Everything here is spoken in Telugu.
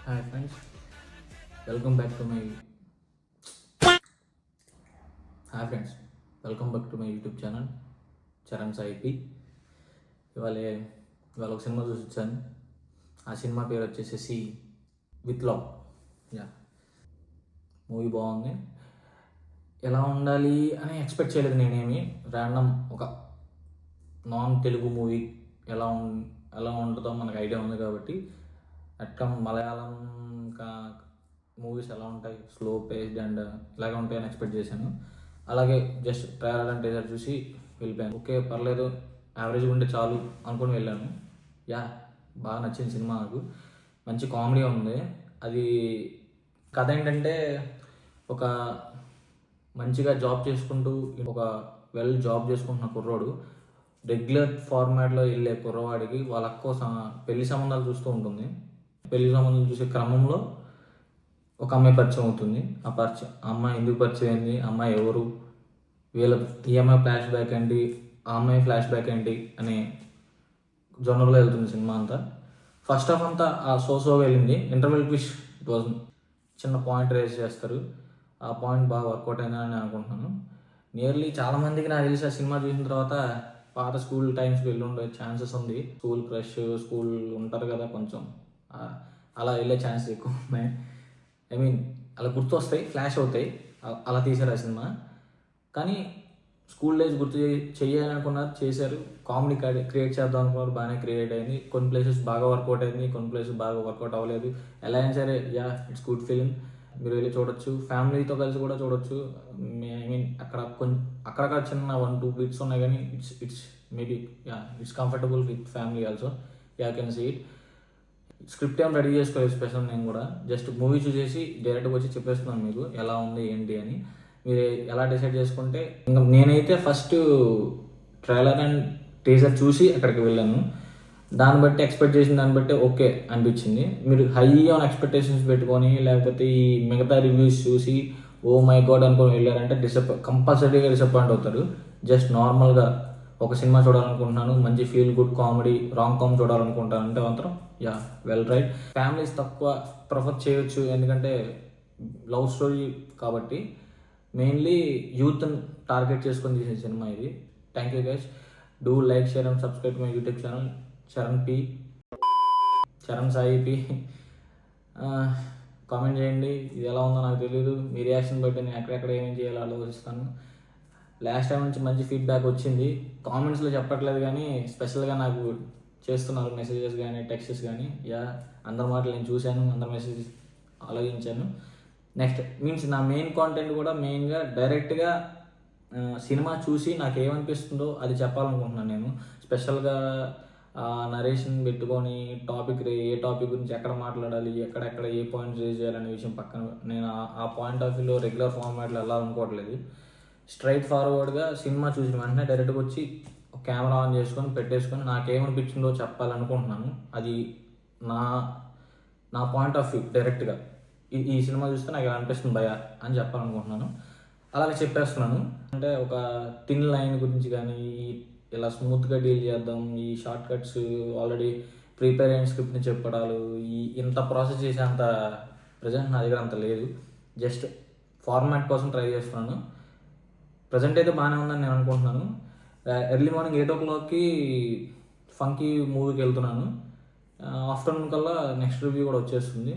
Hi friends, welcome back to my hi friends welcome back to my YouTube channel Charan Saipi. ఇవాళ ఒక సినిమా చూసి వచ్చాను. ఆ సినిమా పేరు వచ్చేసేసి విత్ లవ్. యా, మూవీ బాగుంది. ఎలా ఉండాలి అని ఎక్స్పెక్ట్ చేయలేదు నేనేమి. ర్యాండమ్ ఒక నాన్ తెలుగు మూవీ ఎలా ఉంటుందో మనకు ఐడియా ఉంది కాబట్టి అట్లా మలయాళం మూవీస్ ఎలా ఉంటాయి, స్లో పేస్డ్ అండ్ ఇలాగే ఉంటాయని ఎక్స్పెక్ట్ చేశాను. అలాగే జస్ట్ ట్రైలర్ అండ్ టీజర్ చూసి వెళ్ళిపోయాను. ఓకే, పర్లేదు, యావరేజ్గా ఉంటే చాలు అనుకుని వెళ్ళాను. యా, బాగా నచ్చింది సినిమా నాకు. మంచి కామెడీ ఉంది. అది కథ ఏంటంటే, ఒక మంచిగా జాబ్ చేసుకుంటూ ఒక జాబ్ చేసుకుంటున్న కుర్రోడు రెగ్యులర్ ఫార్మాట్లో వెళ్ళే కుర్రవాడికి వాళ్ళ అక్క పెళ్లి సంబంధాలు చూస్తూ ఉంటుంది. పెళ్లి సంబంధం చూసే క్రమంలో ఒక అమ్మాయి పరిచయం అవుతుంది. అమ్మాయి ఎందుకు పరిచయం అయింది, అమ్మాయి ఎవరు, ఈ అమ్మాయి ఫ్లాష్ బ్యాక్ ఏంటి, ఆ అమ్మాయి ఫ్లాష్ బ్యాక్ ఏంటి అనే జోనర్లో వెళ్తుంది సినిమా అంతా. ఫస్ట్ హాఫ్ అంతా ఆ సోగా వెళ్ళింది. ఇంటర్వెల్ ట్విస్ట్ ఇట్ వాజ్ చిన్న పాయింట్ రేజ్ చేస్తారు. ఆ పాయింట్ బాగా వర్కౌట్ అయిందని అనుకుంటున్నాను. నియర్లీ చాలామందికి నాకు తెలిసి ఆ సినిమా చూసిన తర్వాత పాత స్కూల్ టైమ్స్కి వెళ్ళి ఉండే ఛాన్సెస్ ఉంది. స్కూల్ క్రష్, స్కూల్ ఉంటారు కదా, కొంచెం అలా వెళ్ళే ఛాన్సెస్ ఎక్కువ ఉన్నాయి. అలా గుర్తొస్తాయి, ఫ్లాష్ అవుతాయి. అలా తీశారు ఆ సినిమా. కానీ స్కూల్ డేస్ గుర్తు చేయాలనుకున్నారు, చేశారు. కామెడీ క్రియేట్ చేద్దాం అనుకున్నారు, బాగానే క్రియేట్ అయింది. కొన్ని ప్లేసెస్ బాగా వర్కౌట్ అయింది, కొన్ని ప్లేసెస్ బాగా వర్కౌట్ అవ్వలేదు. ఎలా అయినా సరే, యా, ఇట్స్ గుడ్ ఫిలిం. మీరు వెళ్ళి చూడొచ్చు, ఫ్యామిలీతో కలిసి కూడా చూడొచ్చు. అక్కడక్కడ చిన్న 1-2 బిట్స్ ఉన్నాయి, కానీ it's maybe it's comfortable with family also. Yeah, can see it. Script ఏం రెడీ చేసుకోలేదు స్పెషల్. నేను కూడా జస్ట్ మూవీ చూసేసి డైరెక్ట్గా వచ్చి చెప్పేస్తున్నాను మీకు ఎలా ఉంది ఏంటి అని. మీరు ఎలా డిసైడ్ చేసుకుంటే, ఇంకా నేనైతే ఫస్ట్ ట్రైలర్ అండ్ టీజర్ చూసి అక్కడికి వెళ్ళాను. దాన్ని బట్టి ఎక్స్పెక్ట్ చేసిన దాన్ని బట్టి ఓకే అనిపించింది. మీరు హై ఆన్ ఎక్స్పెక్టేషన్స్ పెట్టుకొని లేకపోతే ఈ మిగతా రివ్యూస్ చూసి ఓ మై గాడ్ అనుకొని వెళ్ళారంటే కంపల్సరీగా డిసప్పాయింట్ అవుతారు. జస్ట్ నార్మల్గా ఒక సినిమా చూడాలనుకుంటున్నాను, మంచి feel good comedy rom com చూడాలనుకుంటాను అంటే మాత్రం యా, వెల్ రైట్. ఫ్యామిలీస్ తక్కువ ప్రిఫర్ చేయొచ్చు, ఎందుకంటే లవ్ స్టోరీ కాబట్టి. మెయిన్లీ యూత్ని టార్గెట్ చేసుకొని తీసిన సినిమా ఇది. Thank you guys. Do like, share and subscribe my YouTube channel Charan Saipi. Comment చేయండి, ఇది ఎలా ఉందో నాకు తెలియదు. మీ రియాక్షన్ బట్టి నేను ఎక్కడెక్కడ ఏమేమి చేయాలో ఆలోచిస్తాను. లాస్ట్ టైం నుంచి మంచి ఫీడ్బ్యాక్ వచ్చింది. కామెంట్స్లో చెప్పట్లేదు కానీ స్పెషల్గా నాకు చేస్తున్నారు మెసేజెస్ కానీ టెక్స్ట్స్ కానీ. యా, అందరి మాటలు నేను చూశాను, అందరి మెసేజెస్ ఆలోచించాను. నెక్స్ట్ మీన్స్ నా మెయిన్ కాంటెంట్ కూడా మెయిన్గా డైరెక్ట్గా సినిమా చూసి నాకు ఏమనిపిస్తుందో అది చెప్పాలనుకుంటున్నాను నేను. స్పెషల్గా నరేషన్ పెట్టుకొని ఏ టాపిక్ గురించి ఎక్కడ మాట్లాడాలి, ఎక్కడెక్కడ ఏ పాయింట్స్ రేజ్ చేయాలనే విషయం పక్కన నేను ఆ పాయింట్ ఆఫ్ వ్యూలో రెగ్యులర్ ఫార్మాట్లో వెళ్ళాలనుకోవట్లేదు. స్ట్రైట్ ఫార్వర్డ్గా సినిమా చూసిన వెంటనే డైరెక్ట్గా వచ్చి కెమెరా ఆన్ చేసుకొని పెట్టేసుకొని నాకేమనిపించిందో చెప్పాలనుకుంటున్నాను. అది నా పాయింట్ ఆఫ్ వ్యూ డైరెక్ట్గా ఈ సినిమా చూస్తే నాకు అనిపిస్తుంది భయ అని చెప్పాలనుకుంటున్నాను. అలాగే చెప్పేస్తున్నాను. అంటే ఒక థిన్ లైన్ గురించి కానీ ఇలా స్మూత్గా డీల్ చేద్దాం, ఈ షార్ట్ కట్స్ ఆల్రెడీ ప్రిపేర్ అయిన స్క్రిప్ట్ని చెప్పడాలు, ఇంత ప్రాసెస్ చేసేంత ప్రజెంట్ నా దగ్గర అంత లేదు. జస్ట్ ఫార్మాట్ కోసం ట్రై చేస్తున్నాను. ప్రజెంట్ అయితే బాగానే ఉందని నేను అనుకుంటున్నాను. ఎర్లీ మార్నింగ్ 8 o'clockకి ఫంకీ మూవీకి వెళ్తున్నాను. ఆఫ్టర్నూన్ కల్లా నెక్స్ట్ రివ్యూ కూడా వచ్చేస్తుంది.